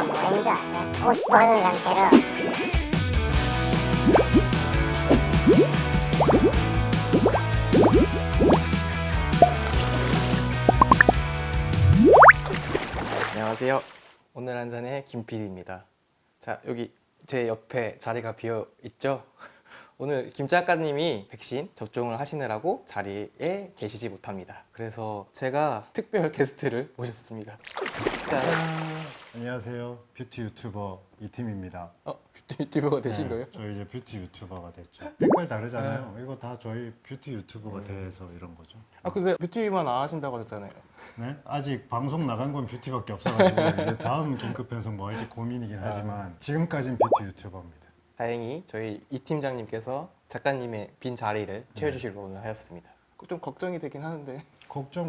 이거 뭐인 줄 아세요? 옷 벗은 상태로 안녕하세요. 오늘 한 잔의 김PD입니다. 자, 여기 제 옆에 자리가 비어 있죠? 오늘 김 작가님이 백신 접종을 하시느라고 자리에 계시지 못합니다. 그래서 제가 특별 게스트를 모셨습니다. 짠! 안녕하세요. 뷰티 유튜버 이팀입니다. 뷰티 유튜버가 되신 거예요? 저 이제 뷰티 유튜버가 됐죠. 색깔 다르잖아요. 이거 다 저희 뷰티 유튜버가 돼서 이런 거죠. 근데 뷰티만 안 하신다고 하셨잖아요. 네? 아직 방송 나간 건 뷰티밖에 없어가지고 이제 다음 긴급 편성 뭐 할지 고민이긴 하지만 지금까지는 뷰티 유튜버입니다. 다행히 저희 이 팀장님께서 작가님의 빈 자리를 채워주시려고 오늘 하였습니다. 좀 걱정이 되긴 하는데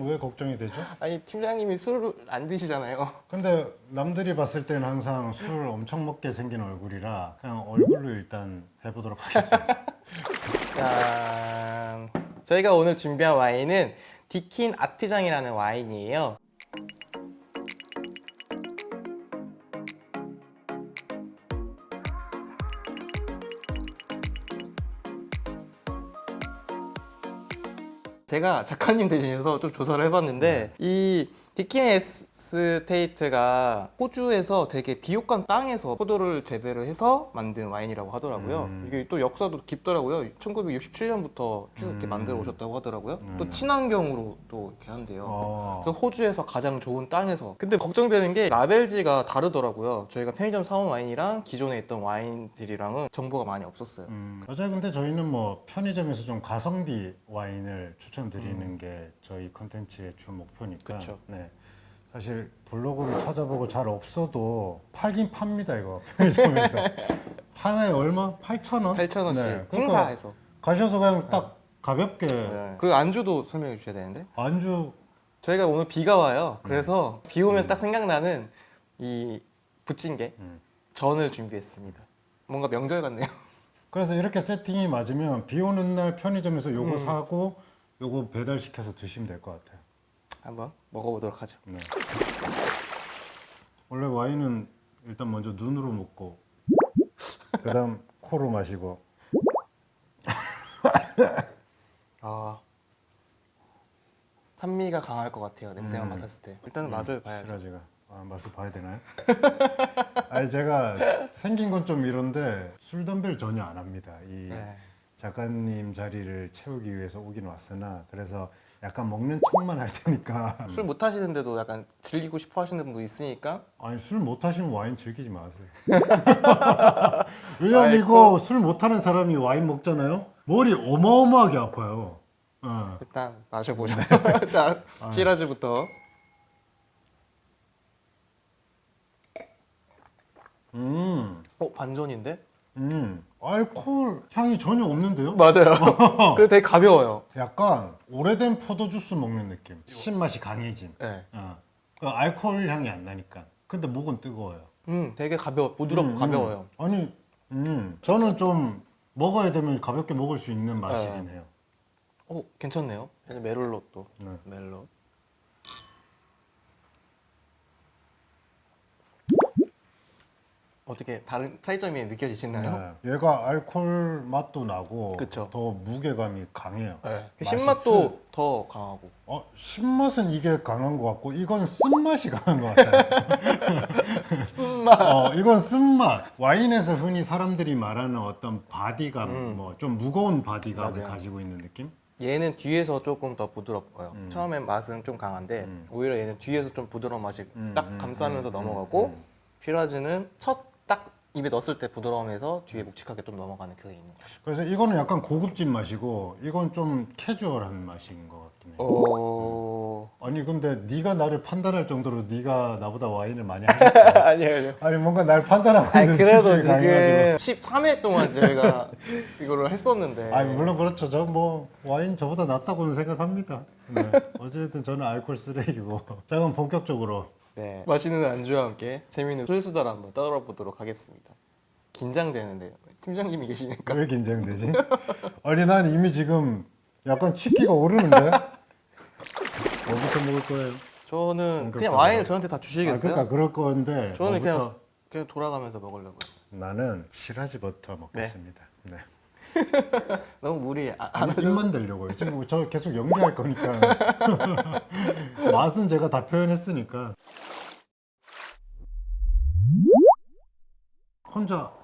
왜 걱정이 되죠? 아니 팀장님이 술을 안 드시잖아요. 근데 남들이 봤을 때는 항상 술을 엄청 먹게 생긴 얼굴이라 그냥 얼굴로 일단 해보도록 하겠습니다. 짠! 저희가 오늘 준비한 와인은 디킨 아트장이라는 와인이에요. 제가 작가님 대신해서 좀 조사를 해봤는데 이 디킨 에스테이트가 호주에서 되게 비옥한 땅에서 포도를 재배를 해서 만든 와인이라고 하더라고요. 이게 또 역사도 깊더라고요. 1967년부터 쭉 이렇게 만들어 오셨다고 하더라고요. 또 친환경으로 또 이렇게 한대요. 그래서 호주에서 가장 좋은 땅에서. 근데 걱정되는 게 라벨지가 다르더라고요. 저희가 편의점 사온 와인이랑 기존에 있던 와인들이랑은 정보가 많이 없었어요. 어차피 근데 저희는 뭐 편의점에서 좀 가성비 와인을 추천드리는 게 저희 컨텐츠의 주 목표니까. 그쵸. 네. 사실 블로그를 찾아보고 잘 없어도 팔긴 팝니다 이거 편의점에서. 하나에 얼마? 8,000원? 8,000원씩 행사해서. 가셔서 그냥 딱 가볍게 그리고 안주도 설명해 주셔야 되는데. 안주. 저희가 오늘 비가 와요. 그래서 비 오면 딱 생각나는 이 부침개 전을 준비했습니다. 뭔가 명절 같네요. 그래서 이렇게 세팅이 맞으면 비 오는 날 편의점에서 요거 사고 요거 배달시켜서 드시면 될 것 같아요. 한번 먹어보도록 하죠. 네. 원래 와인은 일단 먼저 눈으로 먹고 그다음 코로 마시고. 산미가 강할 것 같아요. 냄새만 맡았을 때. 일단은 맛을 봐야죠. 시라지가 맛을 봐야 되나요? 아니 제가 생긴 건 좀 이런데 술 담배를 전혀 안 합니다. 이 네. 작가님 자리를 채우기 위해서 오긴 왔으나 그래서 약간 먹는 척만 할 테니까. 술 못 하시는데도 약간 즐기고 싶어 하시는 분도 있으니까. 아니 술 못 하시면 와인 즐기지 마세요. 왜냐면 이거 술 못 하는 사람이 와인 먹잖아요. 머리 어마어마하게 아파요. 일단 마셔보죠. 자, 시라즈부터. 반전인데? 알코올 향이 전혀 없는데요? 맞아요. 그리고 되게 가벼워요. 약간 오래된 포도 주스 먹는 느낌. 신맛이 강해진. 네. 그 알코올 향이 안 나니까. 근데 목은 뜨거워요. 되게 부드럽고 가벼워요. 아니, 저는 좀 먹어야 되면 가볍게 먹을 수 있는 맛이긴 해요. 괜찮네요. 메를롯 또. 네. 메를롯. 어떻게 다른 차이점이 느껴지시나요? 네. 얘가 알코올 맛도 나고 그쵸. 더 무게감이 강해요. 네. 맛이 신맛도 더 강하고. 신맛은 이게 강한 것 같고 이건 쓴맛이 강한 것 같아요. 쓴맛. 이건 쓴맛. 와인에서 흔히 사람들이 말하는 어떤 바디감, 뭐 좀 무거운 바디감을 맞아요. 가지고 있는 느낌? 얘는 뒤에서 조금 더 부드럽고요. 처음엔 맛은 좀 강한데 오히려 얘는 뒤에서 좀 부드러운 맛이 딱 감싸면서 넘어가고 시라즈는 첫 딱 입에 넣었을 때 부드러움에서 뒤에 묵직하게 좀 넘어가는 그게 있는 거죠. 그래서 이거는 약간 고급진 맛이고 이건 좀 캐주얼한 맛인 것 같긴 해요. 아니 근데 네가 나를 판단할 정도로 네가 나보다 와인을 많이 하니까 아니에요. 아니 뭔가 날 판단하고 있는 그래도 느낌이 강해가지고. 지금 13회 동안 저희가 이거를 했었는데. 아니 물론 그렇죠. 저 뭐 와인 저보다 낫다고는 생각합니다. 네. 어쨌든 저는 알코올 쓰레기고. 자 그럼 본격적으로. 네. 맛있는 안주와 함께 재미있는 술수다를 한번 떨어보도록 하겠습니다. 긴장되는데요. 팀장님이 계시니까. 왜 긴장되지? 아니 난 이미 지금 약간 치기가 오르는데. 뭐부터 먹을 거예요? 저는 그냥 본격적으로. 와인을 저한테 다 아, 주시겠어요? 그러니까 그럴 건데 저는 뭐부터? 그냥 돌아가면서 먹으려고요. 나는 시라지버터 먹겠습니다. 네. 너무 무리 안 아니, 하죠? 입만 대려고요. 지금 저 계속 연기할 거니까 맛은 제가 다 표현했으니까.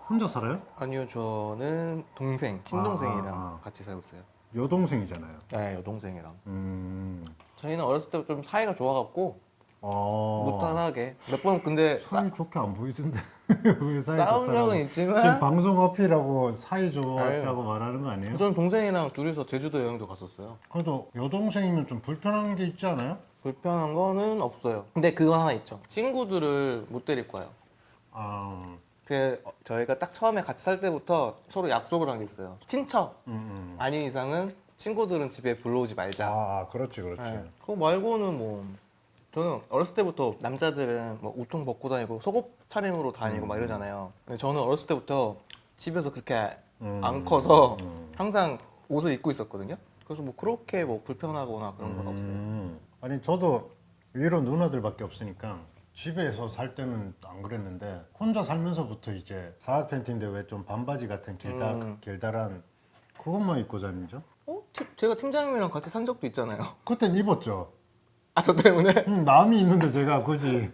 혼자 살아요? 아니요, 저는 동생, 친동생이랑 아. 같이 살고 있어요. 여동생이잖아요. 네, 여동생이랑. 음. 저희는 어렸을 때 좀 사이가 좋아갖고 어. 무탈하게 몇 번 근데 사이 좋게 안 보이던데. 왜 사이 싸운 좋다고. 적은 지금 있지만 방송 어필하고 사이 좋았다고 말하는 거 아니에요? 저는 동생이랑 둘이서 제주도 여행도 갔었어요. 그래도 여동생이면 좀 불편한 게 있지 않아요? 불편한 거는 없어요. 근데 그거 하나 있죠. 친구들을 못 데리고 와요. 아, 저희가 딱 처음에 같이 살 때부터 서로 약속을 한 게 있어요. 친척 아닌 이상은 친구들은 집에 불러오지 말자. 아, 그렇지. 네. 그거 말고는 뭐 저는 어렸을 때부터 남자들은 뭐 우통 벗고 다니고 속옷 차림으로 다니고 막 이러잖아요. 근데 저는 어렸을 때부터 집에서 그렇게 안 커서 항상 옷을 입고 있었거든요. 그래서 뭐 그렇게 뭐 불편하거나 그런 건 없어요. 아니 저도 위로 누나들밖에 없으니까 집에서 살 때는 안 그랬는데 혼자 살면서부터 이제 사각 팬티인데 왜 좀 반바지 같은 길다란 그것만 입고 다니죠? 제가 팀장님이랑 같이 산 적도 있잖아요. 그땐 입었죠. 아, 저 때문에? 남이 있는데 제가 굳이.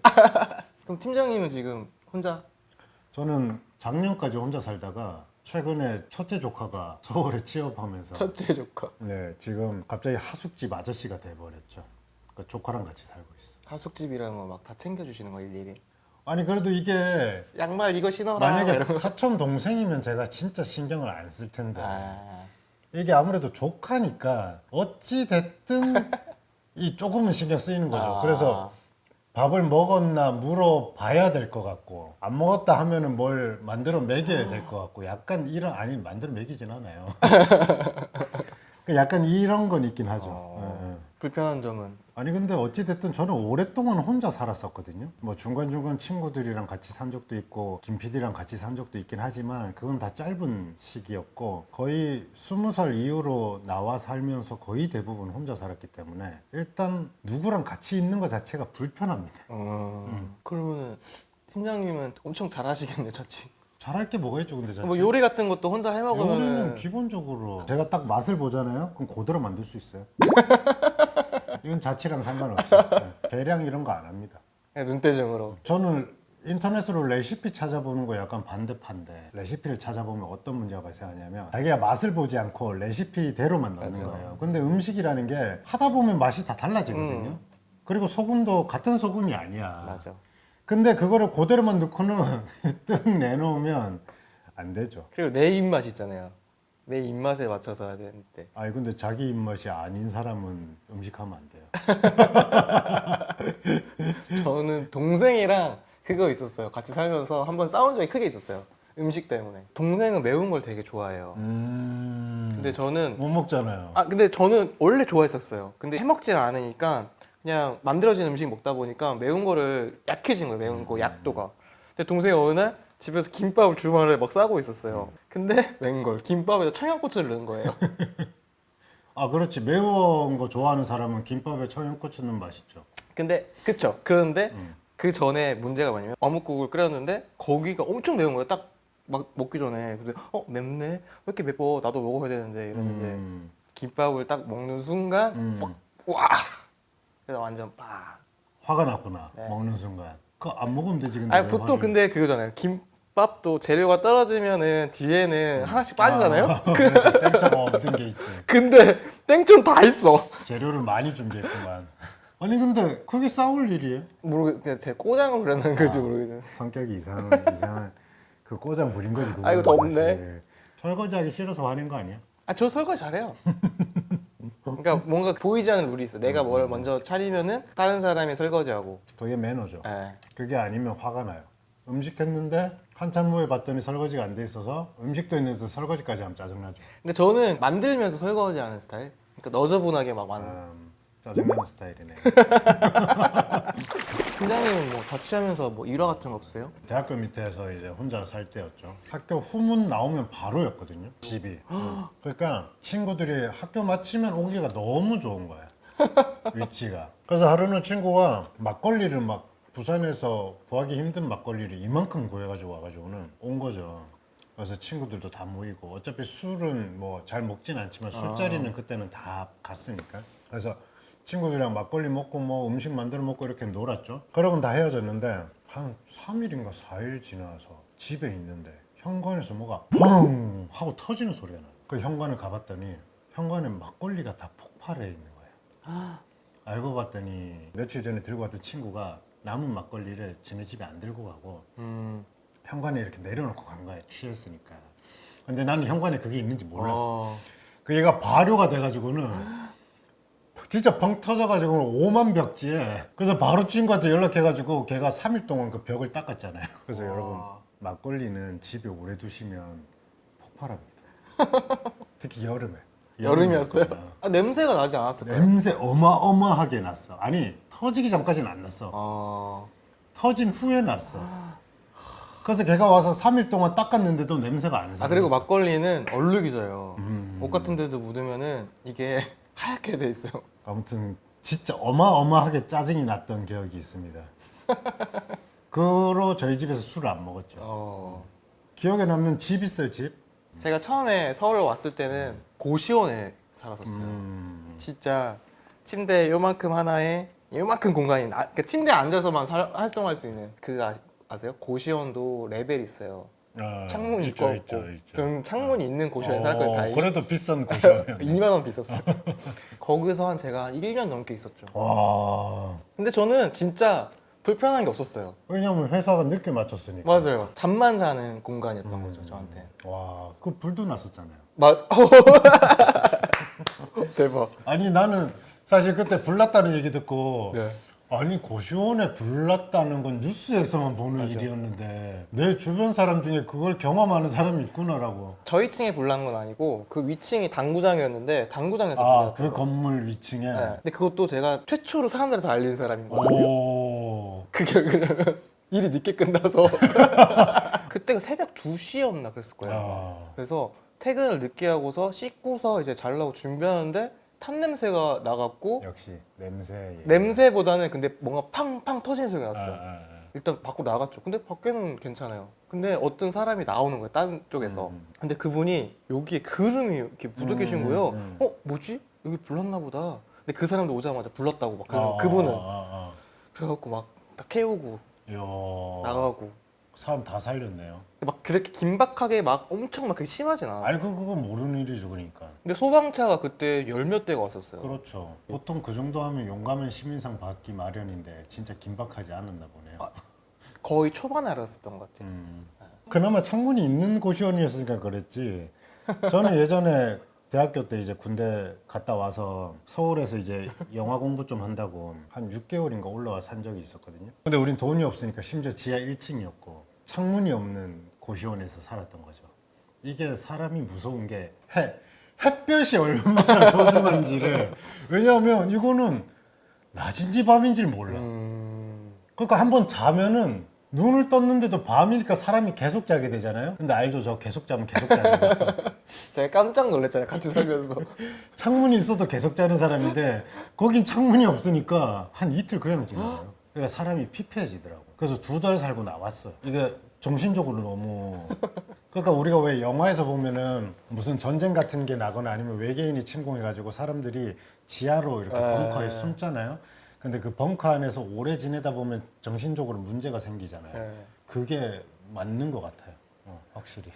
그럼 팀장님은 지금 혼자? 저는 작년까지 혼자 살다가 최근에 첫째 조카가 서울에 취업하면서 첫째 조카. 네, 지금 갑자기 하숙집 아저씨가 돼버렸죠. 그러니까 조카랑 같이 살고 있어요. 하숙집이랑 막 다 챙겨주시는 거 일일이. 아니 그래도 이게 양말 이거 신어라. 만약에 이러면. 사촌 동생이면 제가 진짜 신경을 안 쓸 텐데 아, 이게 아무래도 조카니까 어찌 됐든 이 조금은 신경 쓰이는 거죠. 그래서 밥을 먹었나 물어봐야 될 것 같고 안 먹었다 하면은 뭘 만들어 먹여야 될 것 같고 약간 이런 아니 만들어 먹이진 않아요. 약간 이런 건 있긴 하죠. 예, 예. 불편한 점은 아니 근데 어찌 됐든 저는 오랫동안 혼자 살았었거든요. 뭐 중간중간 친구들이랑 같이 산 적도 있고 김 PD랑 같이 산 적도 있긴 하지만 그건 다 짧은 시기였고 거의 20살 이후로 나와 살면서 거의 대부분 혼자 살았기 때문에 일단 누구랑 같이 있는 것 자체가 불편합니다. 그러면은 팀장님은 엄청 잘하시겠네, 자취. 잘할 게 뭐가 있죠 근데 자체. 뭐 요리 같은 것도 혼자 해 요리는 먹으면 기본적으로 제가 딱 맛을 보잖아요. 그럼 그대로 만들 수 있어요. 이건 자취랑 상관없어요. 네. 계량 이런 거 안 합니다. 눈대중으로. 저는 인터넷으로 레시피 찾아보는 거 약간 반대파인데 레시피를 찾아보면 어떤 문제가 발생하냐면 자기가 맛을 보지 않고 레시피대로만 넣는 맞아. 거예요. 근데 음식이라는 게 하다 보면 맛이 다 달라지거든요. 그리고 소금도 같은 소금이 아니야. 맞아. 근데 그거를 그대로만 넣고는 뜩 내놓으면 안 되죠. 그리고 내 입맛 있잖아요. 내 입맛에 맞춰서 해야 되는데. 아니 근데 자기 입맛이 아닌 사람은 음식하면 안 돼요. 저는 동생이랑 그거 있었어요. 같이 살면서 한번 싸운 적이 크게 있었어요. 음식 때문에. 동생은 매운 걸 되게 좋아해요. 근데 저는 못 먹잖아요. 근데 저는 원래 좋아했었어요. 근데 해먹지 않으니까 그냥 만들어진 음식 먹다 보니까 매운 거를 약해진 거예요. 매운 거 약도가. 근데 동생이 어느 날 집에서 김밥을 주말에 막 싸고 있었어요. 근데 웬걸 김밥에다 청양고추를 넣은 거예요. 아 그렇지 매운 거 좋아하는 사람은 김밥에 청양고추 넣으면 맛있죠. 근데 그쵸. 그런데 그 전에 문제가 뭐냐면 어묵국을 끓였는데 거기가 엄청 매운 거예요. 딱 막 먹기 전에. 근데 맵네. 왜 이렇게 맵어? 나도 먹어야 되는데 이러는데 김밥을 딱 먹는 순간 막, 와! 그래서 완전 빡. 화가 났구나. 네. 먹는 순간. 그거 안 먹으면 되지 근데. 아니 왜 보통 화를- 근데 그거잖아요. 김밥도 재료가 떨어지면은 뒤에는 하나씩 빠지잖아요. 그렇지. 땡초가 없는 게 있지. 근데 땡촌 다 있어. 재료를 많이 준비했구만. 아니 근데 그게 싸울 일이에요? 모르겠 제 꼬장을 부려는 건지 모르겠어요. 성격이 이상한 그 꼬장 부린 거지. 그거는 아이고, 덥네. 사실. 설거지하기 싫어서 화낸 거 아니야? 저 설거지 잘해요. 그러니까 뭔가 보이지 않는 룰이 있어. 내가 뭘 먼저 차리면은 다른 사람이 설거지하고. 그게 매너죠. 예. 그게 아니면 화가 나요. 음식 했는데 한참 후에 봤더니 설거지가 안 돼 있어서 음식도 있는데 설거지까지 하면 짜증나죠. 근데 저는 만들면서 설거지하는 스타일. 그러니까 너저분하게 막 짜증나는 스타일이네. 팀장님은 뭐 자취하면서 뭐 일화 같은 거 없어요? 대학교 밑에서 이제 혼자 살 때였죠. 학교 후문 나오면 바로였거든요. 집이. 그러니까 친구들이 학교 마치면 오기가 너무 좋은 거야. 위치가. 그래서 하루는 친구가 막걸리를 막 부산에서 구하기 힘든 막걸리를 이만큼 구해가지고 와가지고는 온 거죠. 그래서 친구들도 다 모이고 어차피 술은 뭐 잘 먹진 않지만 술자리는 그때는 다 갔으니까. 그래서 친구들이랑 막걸리 먹고 뭐 음식 만들어 먹고 이렇게 놀았죠. 그러고는 다 헤어졌는데 한 3일인가 4일 지나서 집에 있는데 현관에서 뭐가 펑 하고 터지는 소리가 나요. 그 현관을 가봤더니 현관에 막걸리가 다 폭발해 있는 거예요. 알고 봤더니 며칠 전에 들고 왔던 친구가 남은 막걸리를 지네 집에 안 들고 가고 현관에 이렇게 내려놓고 간 거예요. 취했으니까. 근데 나는 현관에 그게 있는지 몰랐어. 그 얘가 발효가 돼가지고는 진짜 펑 터져가지고 오만 벽지에. 그래서 바로 친구한테 연락해가지고 걔가 3일 동안 그 벽을 닦았잖아요. 그래서 여러분 막걸리는 집에 오래 두시면 폭발합니다. 특히 여름에. 여름이었어요? 여름이었거든요. 아, 냄새가 나지 않았을까요? 냄새 어마어마하게 났어. 아니 터지기 전까지는 안 났어. 터진 후에 났어. 그래서 걔가 와서 3일 동안 닦았는데도 냄새가 안 살았어. 아 그리고 막걸리는 얼룩이져요. 옷 같은 데도 묻으면은 이게 하얗게 돼 있어요. 아무튼 진짜 어마어마하게 짜증이 났던 기억이 있습니다. 그로 저희 집에서 술을 안 먹었죠. 기억에 남는 집 있어요, 집? 제가 처음에 서울 왔을 때는 고시원에 살았었어요. 진짜 침대 요만큼 하나에 요만큼 공간이 그러니까 침대에 앉아서만 활동할 수 있는 그거 아세요? 고시원도 레벨이 있어요. 창문 있고 없고. 저는 창문이 있는 고시원에 살거든요. 다행히. 그래도 비싼 고시원이었네. 2만 원 비쌌어요. 거기서 제가 1년 넘게 있었죠. 와. 근데 저는 진짜 불편한 게 없었어요. 왜냐면 회사가 늦게 맞췄으니까. 맞아요. 잠만 자는 공간이었던 거죠, 저한테. 와, 그 불도 났었잖아요. 대박. 아니 나는 사실 그때 불 났다는 얘기 듣고 네. 아니 고시원에 불 났다는 건 뉴스에서만 보는 맞아. 일이었는데 내 주변 사람 중에 그걸 경험하는 사람이 있구나라고. 저희 층에 불난 건 아니고 그 위층이 당구장이었는데 당구장에서 아, 불이 그 건물 위층에. 네. 근데 그것도 제가 최초로 사람들한테 알린 사람인 거거든요. 오. 그게 왜냐면 일이 늦게 끝나서 그때가 새벽 2시였나 그랬을 거예요. 아. 그래서 퇴근을 늦게 하고서 씻고서 이제 자려고 준비하는데 탄 냄새가 나갖고 역시 냄새. 냄새보다는 근데 뭔가 팡팡 터지는 소리가 났어요. 아. 일단 밖으로 나갔죠. 근데 밖에는 괜찮아요. 근데 어떤 사람이 나오는 거예요. 다른 쪽에서. 근데 그분이 여기에 그름이 이렇게 묻어 계신 거예요. 뭐지? 여기 불났나 보다. 근데 그 사람도 오자마자 불렀다고 막 그분은. 그래갖고 막 다 깨우고 이야. 나가고. 사람 다 살렸네요. 막 그렇게 긴박하게 막 엄청 막 그렇게 심하진 않았어요. 아니 그건 모르는 일이죠, 그러니까. 근데 소방차가 그때 10몇 대가 왔었어요. 그렇죠. 보통 그 정도 하면 용감한 시민상 받기 마련인데 진짜 긴박하지 않았나 보네요. 거의 초반에 알았었던 것 같아요. 그나마 창문이 있는 고시원이었으니까 그랬지. 저는 예전에 대학교 때 이제 군대 갔다 와서 서울에서 이제 영화 공부 좀 한다고 한 6개월인가 올라와 산 적이 있었거든요. 근데 우린 돈이 없으니까 심지어 지하 1층이었고 창문이 없는 고시원에서 살았던 거죠. 이게 사람이 무서운 게 햇볕이 얼마나 소중한지를. 왜냐하면 이거는 낮인지 밤인지 몰라. 그러니까 한번 자면은 눈을 떴는데도 밤이니까 사람이 계속 자게 되잖아요. 근데 알죠, 저 계속 자면 계속 자는 거. 제가 깜짝 놀랐잖아요. 같이 살면서. 창문이 있어도 계속 자는 사람인데 거긴 창문이 없으니까 한 이틀 그냥 지는 거예요. 그러니까 사람이 피폐해지더라고. 그래서 2달 살고 나왔어요. 이게 정신적으로 너무. 그러니까 우리가 왜 영화에서 보면은 무슨 전쟁 같은 게 나거나 아니면 외계인이 침공해가지고 사람들이 지하로 이렇게 벙커에 숨잖아요. 근데 그 벙커 안에서 오래 지내다 보면 정신적으로 문제가 생기잖아요. 그게 맞는 것 같아요. 확실히.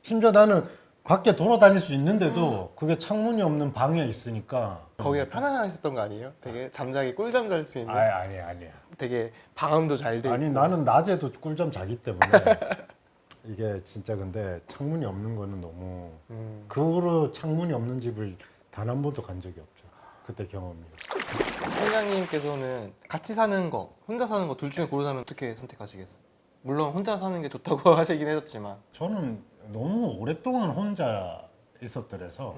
심지어 나는 밖에 돌아다닐 수 있는데도 그게 창문이 없는 방에 있으니까. 거기가 편안하셨던 거 아니에요? 되게 잠자기 꿀잠 잘 수 있는. 아니야. 되게 방음도 잘 돼. 아니 나는 낮에도 꿀잠 자기 때문에. 이게 진짜 근데 창문이 없는 거는 너무. 그 후로 창문이 없는 집을 단 한 번도 간 적이 없죠. 그때 경험이었어요. 선장님께서는 같이 사는 거, 혼자 사는 거 둘 중에 고르자면 어떻게 선택하시겠어요? 물론 혼자 사는 게 좋다고 하시긴 하셨지만 저는 너무 오랫동안 혼자 있었더라서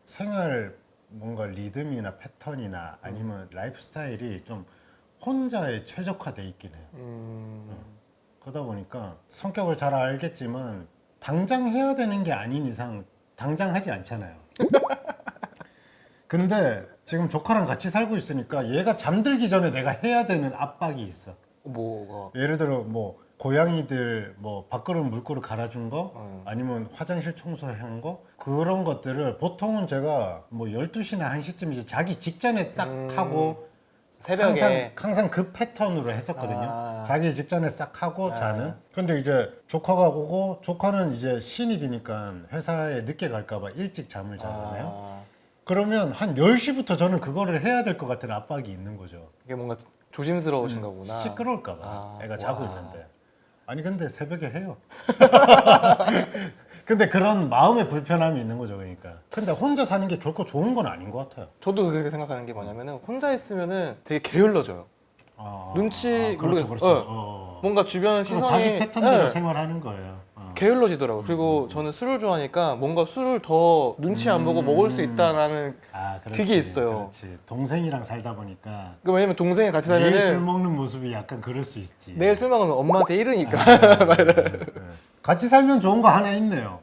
생활 뭔가 리듬이나 패턴이나 아니면 라이프 스타일이 좀 혼자에 최적화돼 있긴 해요. 그러다 보니까 성격을 잘 알겠지만 당장 해야 되는 게 아닌 이상 당장 하지 않잖아요. 근데 지금 조카랑 같이 살고 있으니까 얘가 잠들기 전에 내가 해야 되는 압박이 있어. 뭐가 예를 들어 뭐 고양이들 뭐 밥그릇 물그릇 갈아준 거 아니면 화장실 청소한 거 그런 것들을 보통은 제가 뭐 12시나 1시쯤 이제 자기 직전에 싹 하고 새벽에 항상 그 패턴으로 했었거든요. 아. 자기 직전에 싹 하고 자는. 근데 이제 조카가 오고 조카는 이제 신입이니까 회사에 늦게 갈까봐 일찍 잠을 자잖아요. 그러면 한 10시부터 저는 그거를 해야 될 것 같은 압박이 있는 거죠. 이게 뭔가 조심스러우신가 보나. 시끄러울까봐 아, 애가 자고 와. 있는데. 아니 근데 새벽에 해요. 근데 그런 마음의 불편함이 있는 거죠, 그러니까. 근데 혼자 사는 게 결코 좋은 건 아닌 것 같아요. 저도 그렇게 생각하는 게 뭐냐면은 혼자 있으면은 되게 게을러져요. 눈치 그렇죠, 모르겠- 그렇죠. 뭔가 주변 그럼 시선이 자기 패턴대로 네, 생활하는 거예요. 게을러지더라고요. 그리고 저는 술을 좋아하니까 뭔가 술을 더 눈치 안 보고 먹을 수 있다라는 그렇지, 그게 있어요. 그렇지. 동생이랑 살다 보니까 그 왜냐면 동생이 같이 매일 술 살면은 먹는 모습이 약간 그럴 수 있지. 내일 술 먹으면 엄마한테 이르니까. 같이 살면 좋은 거 하나 있네요.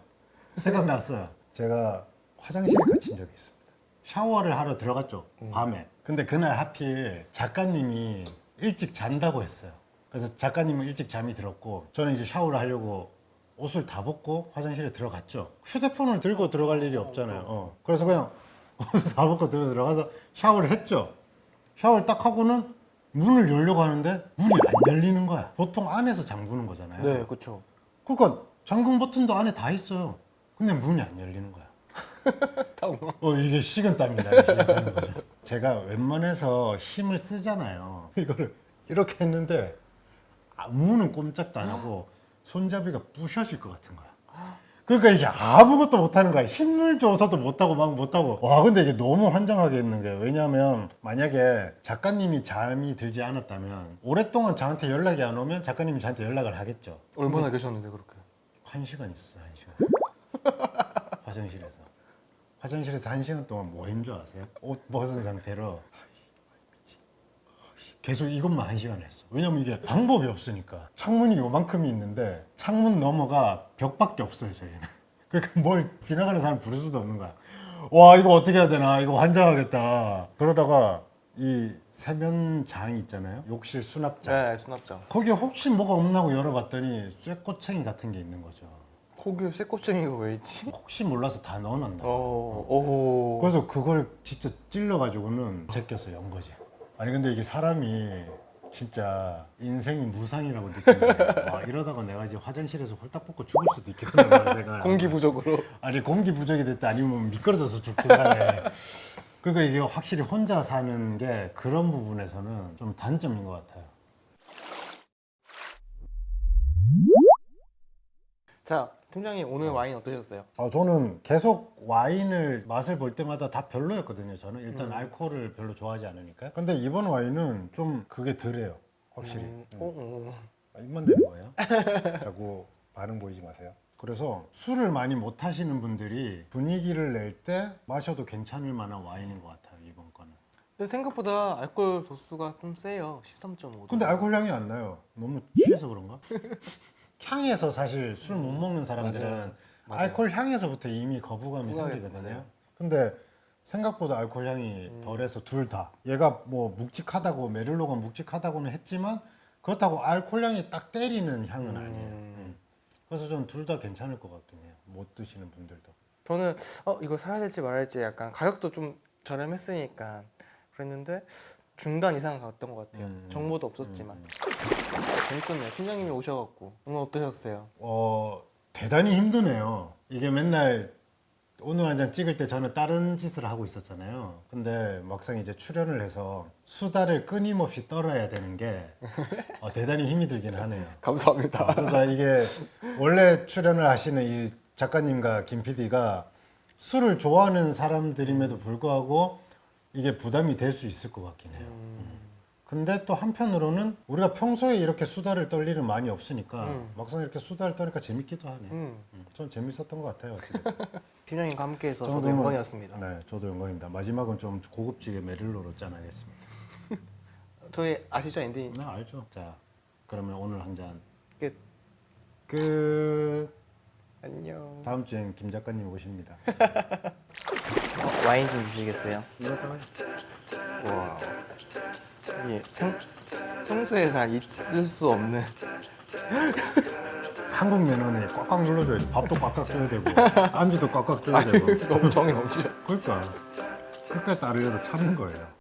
생각났어요. 제가 화장실에 갇힌 적이 있습니다. 샤워를 하러 들어갔죠, 밤에. 근데 그날 하필 작가님이 일찍 잔다고 했어요. 그래서 작가님은 일찍 잠이 들었고 저는 이제 샤워를 하려고 옷을 다 벗고 화장실에 들어갔죠. 휴대폰을 들고 들어갈 일이 없잖아요. 그래서 그냥 옷을 다 벗고 들어가서 샤워를 했죠. 샤워를 딱 하고는 문을 열려고 하는데 문이 안 열리는 거야. 보통 안에서 잠그는 거잖아요. 네, 그렇죠. 그러니까 잠금 버튼도 안에 다 있어요. 근데 문이 안 열리는 거야. 이게 식은땀이 나기 시작하는 거죠. 제가 웬만해서 힘을 쓰잖아요. 이거를 이렇게 했는데 문은 꼼짝도 안 하고 손잡이가 부셔질 것 같은 거야. 그러니까 이게 아무것도 못하는 거야. 힘을 줘서도 못하고 막 못하고. 와, 근데 이게 너무 환장하게 있는 거예요. 왜냐하면 만약에 작가님이 잠이 들지 않았다면 오랫동안 저한테 연락이 안 오면 작가님이 저한테 연락을 하겠죠. 얼마나 계셨는데 그렇게? 1시간 있었어요. 1시간. 화장실에서 1시간 동안 뭐 했는 줄 아세요? 옷 벗은 상태로 계속 이것만 1시간 했어. 왜냐면 이게 방법이 없으니까. 창문이 요만큼이 있는데 창문 너머가 벽밖에 없어요, 저희는. 그러니까 뭘 지나가는 사람 부를 수도 없는 거야. 와, 이거 어떻게 해야 되나? 이거 환장하겠다. 그러다가 이 세면장 있잖아요. 욕실 수납장. 네, 수납장. 거기에 혹시 뭐가 없나고 열어봤더니 쇠꼬챙이 같은 게 있는 거죠. 거기에 쇠꼬챙이가 왜 있지? 혹시 몰라서 다 넣어놨나 봐요. 오호. 그래서 그걸 진짜 찔러가지고는 제껴서 연 거지. 아니 근데 이게 사람이 진짜 인생이 무상이라고 느끼는 거야. 와, 이러다가 내가 이제 화장실에서 홀딱 벗고 죽을 수도 있겠구나. 내가 공기 부족으로. 아니 공기 부족이 됐다 아니면 미끄러져서 죽든 간에. 그러니까 이게 확실히 혼자 사는 게 그런 부분에서는 좀 단점인 것 같아요. 자, 팀장님 오늘 와인 어떠셨어요? 저는 계속 와인을 맛을 볼 때마다 다 별로였거든요. 저는 일단 알코올을 별로 좋아하지 않으니까. 근데 이번 와인은 좀 그게 덜해요. 확실히. 입만 대는 거예요? 자꾸 반응 보이지 마세요. 그래서 술을 많이 못 하시는 분들이 분위기를 낼 때 마셔도 괜찮을 만한 와인인 것 같아요. 이번 거는. 근데 생각보다 알코올 도수가 좀 세요. 13.5도. 근데 알코올 향이 안 나요. 너무 취해서 그런가? 향에서 사실 술 못 먹는 사람들은 맞아요. 알코올 향에서부터 이미 거부감이 거부감이 생기거든요. 맞아요. 근데 생각보다 알코올 향이 덜해서 둘 다. 얘가 뭐 묵직하다고 메를로가 묵직하다고는 했지만 그렇다고 알코올 향이 딱 때리는 향은 아니에요. 그래서 좀 둘 다 괜찮을 것 같긴 해요. 못 드시는 분들도. 저는 이거 사야 될지 말아야 될지 약간 가격도 좀 저렴했으니까 그랬는데 중간 이상 갔던 것 같아요. 정보도 없었지만. 재밌었네요. 팀장님이 오셔갖고 오늘 어떠셨어요? 대단히 힘드네요. 이게 맨날 오늘 한 잔 찍을 때 저는 다른 짓을 하고 있었잖아요. 근데 막상 이제 출연을 해서 수다를 끊임없이 떨어야 되는 게 대단히 힘이 들긴 하네요. 감사합니다. 그러니까 이게 원래 출연을 하시는 이 작가님과 김 PD가 술을 좋아하는 사람들임에도 불구하고 이게 부담이 될 수 있을 것 같긴 해요. 근데 또 한편으로는 우리가 평소에 이렇게 수다를 떨 일은 많이 없으니까 막상 이렇게 수다를 떠니까 재밌기도 하네. 전 재밌었던 것 같아요. 어쨌든. 팀장님과 함께해서 저도 저도 영광이었습니다. 네, 저도 영광입니다. 마지막은 좀 고급지게 메릴로로 짠하겠습니다. 저희 아시죠 엔딩? 네, 알죠. 자, 그러면 오늘 한 잔 끝. 끝. 안녕. 다음 주엔 김 작가님 오십니다. 와인 좀 주시겠어요? 이거다가 와, 이게 평소에 잘 있을 수 없는 한국 면허는 꽉꽉 눌러줘야지. 밥도 꽉꽉 줘야 되고 안주도 꽉꽉 줘야 되고. 너무 정이 넘치죠. 그러니까 끝까지 따르려서 참는 거예요.